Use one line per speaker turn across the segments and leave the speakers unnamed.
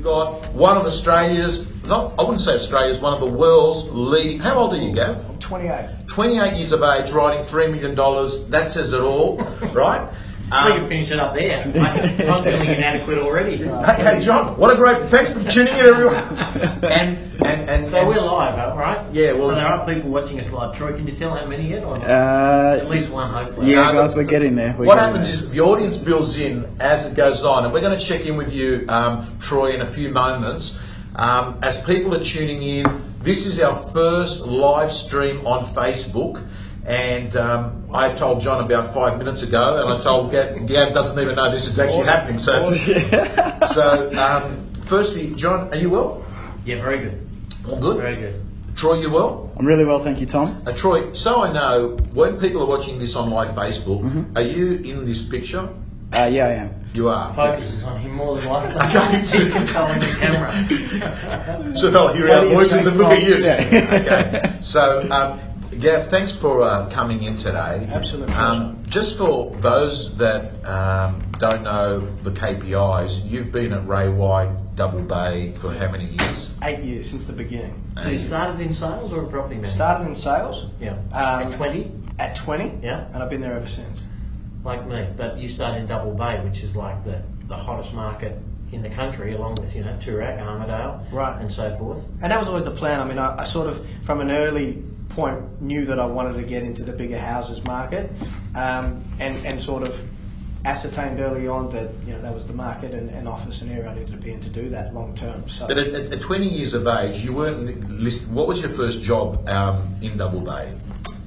got one of Australia's, I wouldn't say Australia's, one of the world's leading, how old are you, Gav?
I'm 28.
28 years of age, riding $3 million, that says it all, right?
We can finish it up there. I'm feeling inadequate already.
Hey, John, what a great, thanks for tuning in, everyone. And
So we're live, right?
Yeah, well,
so there are people watching us live. Troy, can you tell how many yet? Or at least one, hopefully.
Yeah, guys, we're getting there.
What happens is the audience builds in as it goes on, and we're going to check in with you, Troy, in a few moments. As people are tuning in, this is our first live stream on Facebook. And I told John about 5 minutes ago, and I told Gav doesn't even know this is actually happening. So, firstly, John, are you well?
Yeah, very good.
All good?
Very good.
Troy, you well?
I'm really well, thank you, Tom.
Troy, so I know, when people are watching this on live Facebook, are you in this picture?
Yeah, I am.
You are.
Focus is on him more than likely. He's controlling the camera.
So they'll hear our voices and look at you.
Yeah.
Okay. So, Gav, thanks for coming in today.
Absolutely.
Just for those that don't know the KPIs, you've been at Ray White, Double Bay for how many years?
8 years since the beginning.
So you started in sales or in property management?
Started in sales.
Yeah. At 20?
At 20.
Yeah.
And I've been there ever since.
Like me. But you started in Double Bay, which is like the hottest market in the country, along with, Toorak, Armidale,
Right.
and so forth.
And that was always the plan. I mean, I sort of, from an early point, knew that I wanted to get into the bigger houses market, and sort of ascertained early on that that was the market and office and area I needed to be in to do that long term. So,
But at 20 years of age, you weren't listed. What was your first job in Double Bay?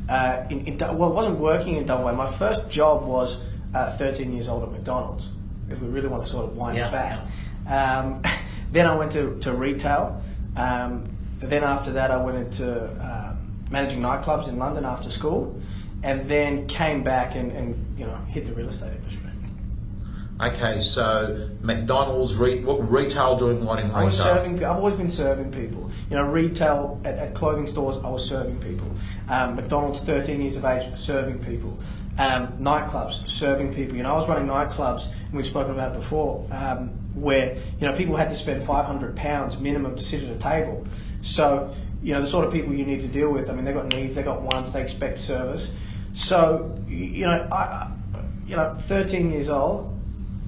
it wasn't working in Double Bay. My first job was 13 years old at McDonald's, if we really want to sort of wind it back. Then I went to retail. Then after that, I went into managing nightclubs in London after school, and then came back and hit the real estate industry.
Okay, so McDonald's, what retail doing what in retail?
I was serving. I've always been serving people. Retail at clothing stores, I was serving people. McDonald's, 13 years of age, serving people. Nightclubs, serving people. I was running nightclubs, and we've spoken about it before, where people had to spend £500 minimum to sit at a table. So the sort of people you need to deal with. I mean, they've got needs, they've got wants, they expect service. So I 13 years old,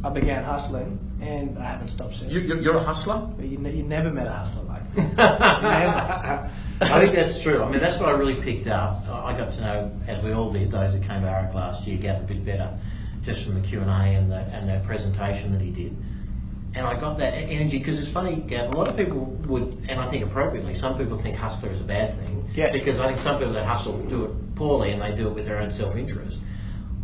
I began hustling, and I haven't stopped since.
You're a hustler?
You never met a hustler like me. Never.
I think that's true. I mean, that's what I really picked up. I got to know, as we all did, those that came to ARIC last year, Gavin a bit better, just from the Q&A and the presentation that he did. And I got that energy, because it's funny, Gav, a lot of people would, and I think appropriately, some people think hustler is a bad thing.
Yes.
Because I think some people that hustle do it poorly, and they do it with their own self-interest.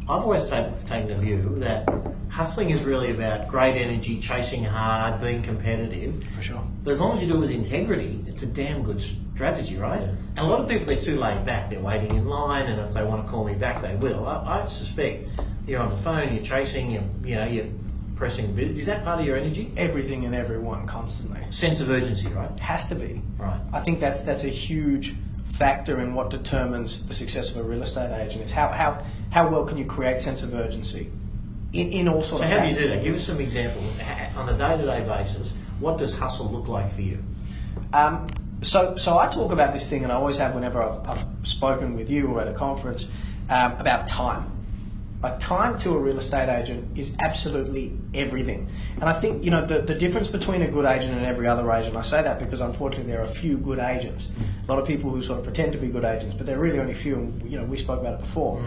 I've always taken the view that hustling is really about great energy, chasing hard, being competitive.
For sure.
But as long as you do it with integrity, it's a damn good strategy, right? Yeah. And a lot of people, they're too laid back. They're waiting in line, and if they want to call me back, they will. I suspect you're on the phone, you're chasing, you're pressing. Is that part of your energy?
Everything and everyone, constantly.
Sense of urgency, right?
It has to be.
Right.
I think that's a huge factor in what determines the success of a real estate agent. Is how well can you create sense of urgency in all sorts of
So how do
facets.
you do that? Give us some examples. On a day-to-day basis, what does hustle look like for you?
So I talk about this thing, and I always have whenever I've spoken with you or at a conference, about time. Like, time to a real estate agent is absolutely everything. And I think, the difference between a good agent and every other agent, I say that because unfortunately there are a few good agents. A lot of people who sort of pretend to be good agents, but there are really only few, and we spoke about it before,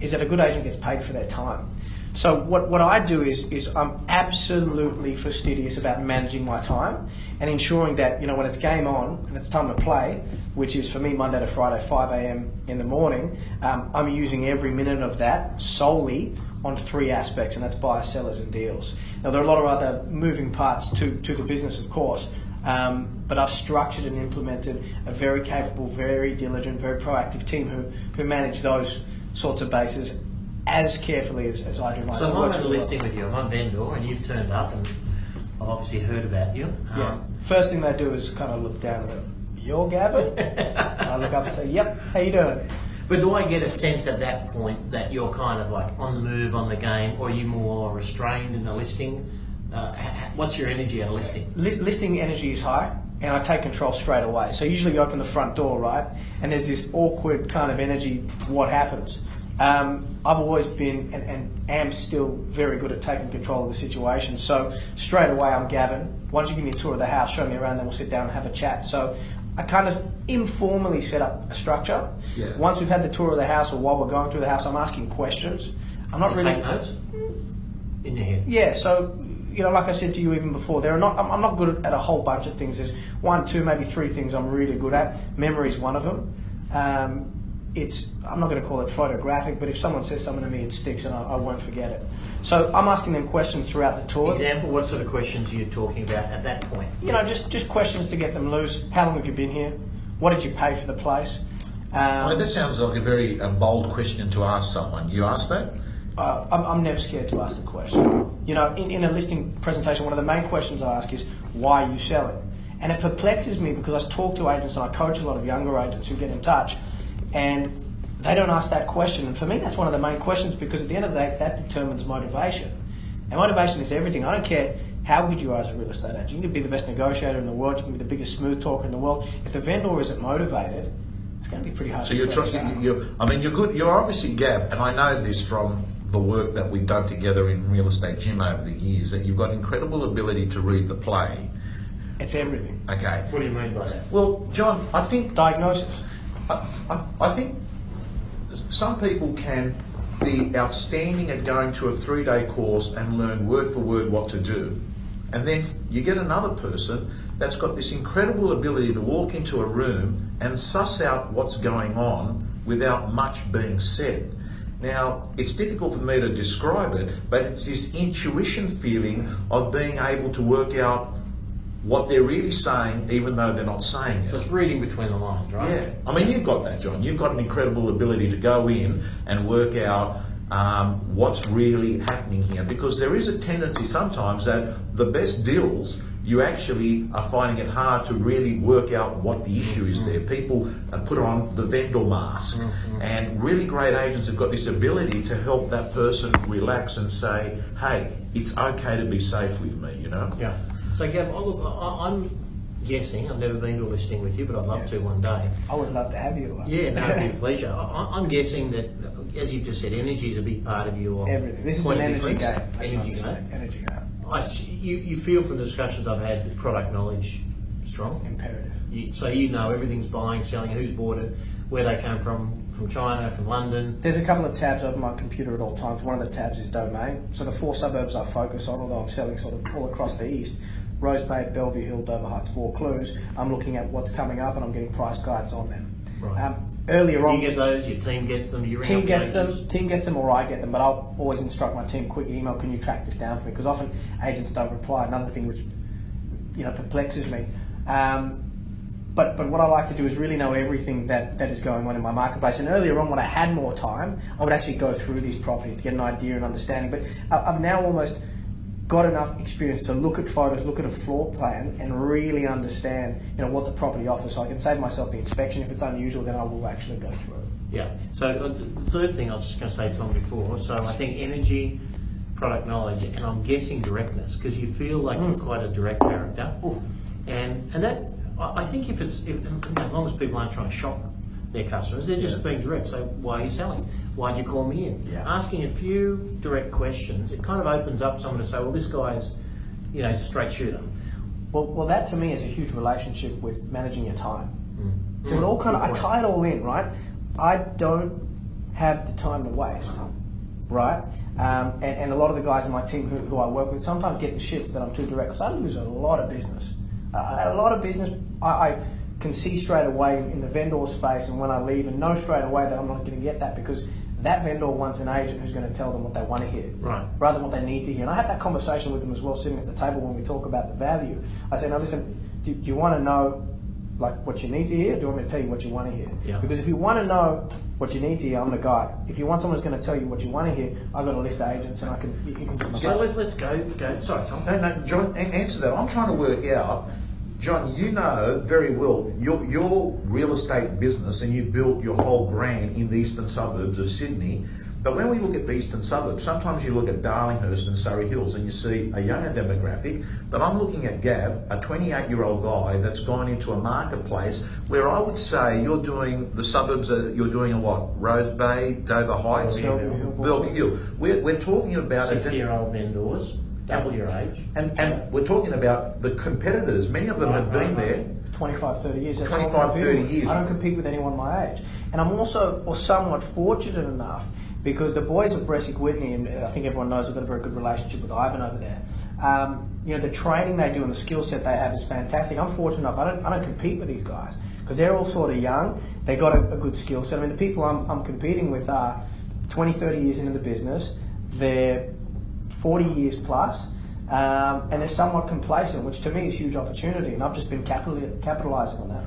is that a good agent gets paid for their time. So what I do is I'm absolutely fastidious about managing my time and ensuring that, when it's game on and it's time to play, which is for me Monday to Friday, 5 a.m. in the morning, I'm using every minute of that solely on three aspects, and that's buyers, sellers and deals. Now, there are a lot of other moving parts to the business, of course, but I've structured and implemented a very capable, very diligent, very proactive team who manage those sorts of bases as carefully as I do myself.
So I'm at a listing with you, I'm on vendor, and you've turned up, and I've obviously heard about you.
First thing they do is kind of look down and go, "You're Gavin?" And I look up and say, "Yep, how you doing?"
But do I get a sense at that point that you're kind of like on the move, on the game, or are you more restrained in the listing What's your energy at a listing?
Listing energy is high, and I take control straight away. So usually you open the front door, right, and there's this awkward kind of energy. What happens? I've always been and am still very good at taking control of the situation. So straight away, I'm Gavin. Why don't you give me a tour of the house, show me around, then we'll sit down and have a chat. So I kind of informally set up a structure.
Yeah.
Once we've had the tour of the house, or while we're going through the house, I'm asking questions. I'm not really
take notes in your head.
Yeah. So, like I said to you even before, I'm not good at a whole bunch of things. There's 1, 2, maybe 3 things I'm really good at. Memory is one of them. I'm not going to call it photographic, but if someone says something to me, it sticks and I won't forget it. So I'm asking them questions throughout the tour.
Example, what sort of questions are you talking about at that point?
Just questions to get them loose. How long have you been here? What did you pay for the place?
That sounds like a very bold question to ask someone. You ask that?
I'm never scared to ask the question. In a listing presentation, one of the main questions I ask is, why are you selling? And it perplexes me because I talk to agents and I coach a lot of younger agents who get in touch, and they don't ask that question. And for me, that's one of the main questions, because at the end of the day, that determines motivation. And motivation is everything. I don't care how good you are as a real estate agent. You can be the best negotiator in the world. You can be the biggest smooth talker in the world. If the vendor isn't motivated, it's going to be pretty hard.
So you're good. You're obviously, Gav, and I know this from the work that we've done together in Real Estate Gym over the years, that you've got incredible ability to read the play.
It's everything.
Okay.
What do you mean by that?
Well, John, I think
Diagnosis.
I think some people can be outstanding at going to a 3-day course and learn word for word what to do. And then you get another person that's got this incredible ability to walk into a room and suss out what's going on without much being said. Now, it's difficult for me to describe it, but it's this intuition feeling of being able to work out what they're really saying, even though they're not saying it.
So it's reading between the lines, right?
Yeah. I mean, you've got that, John. You've got an incredible ability to go in and work out what's really happening here, because there is a tendency sometimes that the best deals, you actually are finding it hard to really work out what the issue is there. People put on the vendor mask, and really great agents have got this ability to help that person relax and say, hey, it's okay to be safe with me,
Yeah. So Gav, I'm guessing, I've never been to a listing with you, but I'd love to one day.
I would love to have you.
Yeah, no, it'd be a pleasure. I'm guessing that, as you've just said, energy is a big part of your
Everything. This is
point
an
of
energy
difference.
game.
Energy game.
Energy game.
You feel from the discussions I've had that product knowledge strong?
Imperative.
So you know everything's buying, selling, who's bought it, where they came from China, from London.
There's a couple of tabs over my computer at all times. One of the tabs is domain. So the 4 suburbs I focus on, although I'm selling sort of all across the east: Rose Bay, Bellevue Hill, Dover Heights, Vaucluse. I'm looking at what's coming up and I'm getting price guides on them.
Right.
Earlier on,
you get those, your team gets them, you ring
team
up
gets
the
them,
agents.
team gets them, or I get them. But I'll always instruct my team: quick email, can you track this down for me? Because often agents don't reply. Another thing which perplexes me. But what I like to do is really know everything that is going on in my marketplace. And earlier on, when I had more time, I would actually go through these properties to get an idea and understanding. But I've now almost got enough experience to look at photos, look at a floor plan, and really understand what the property offers. So I can save myself the inspection. If it's unusual, then I will actually go through it.
Yeah. So the third thing I was just going to say, Tom, before. So I think energy, product knowledge, and I'm guessing directness, because you feel like you're quite a direct character. And that, I think if as long as people aren't trying to shock their customers, they're just being direct. So why are you selling? Why'd you call me in?
Yeah.
Asking a few direct questions, it kind of opens up someone to say, well, this guy's, he's a straight shooter.
Well, that to me is a huge relationship with managing your time. So it all I tie it all in, right? I don't have the time to waste, right? And a lot of the guys in my team who I work with sometimes get the shits that I'm too direct, because I lose a lot of business. I can see straight away in the vendor's face, and when I leave, and know straight away that I'm not going to get that, because that vendor wants an agent who's going to tell them what they want to hear,
right,
rather than what they need to hear. And I have that conversation with them as well, sitting at the table when we talk about the value. I say, now listen, do you want to know what you need to hear, or do you want me to tell you what you want to hear?
Yeah.
Because if you want to know what you need to hear, I'm the guy. If you want someone who's going to tell you what you want to hear, I've got a list of agents, and you can put my
So let's go. Sorry, Tom.
No, John, answer that. I'm trying to work out, John, you know very well your real estate business, and you built your whole brand in the eastern suburbs of Sydney. But when we look at the eastern suburbs, sometimes you look at Darlinghurst and Surrey Hills and you see a younger demographic, but I'm looking at Gav, a 28-year-old guy that's gone into a marketplace where I would say you're doing the suburbs, you're doing a what? Rose Bay, Dover Heights, Bellevue Hill. We're talking about
60-year-old vendors, double your age.
And we're talking about the competitors. Many of them have been there
25, 30 years. That's
25,
what I compete
30
with.
years.
I don't compete with anyone my age. And I'm also, or somewhat fortunate enough, because the boys at Bressick Whitney, and I think everyone knows we've got a very good relationship with Ivan over there. The training they do and the skill set they have is fantastic. I'm fortunate enough, I don't compete with these guys because they're all sort of young. They got a good skill set. I mean, the people I'm competing with are 20, 30 years into the business. They're 40 years plus. And they're somewhat complacent, which to me is a huge opportunity, and I've just been capitalising on that.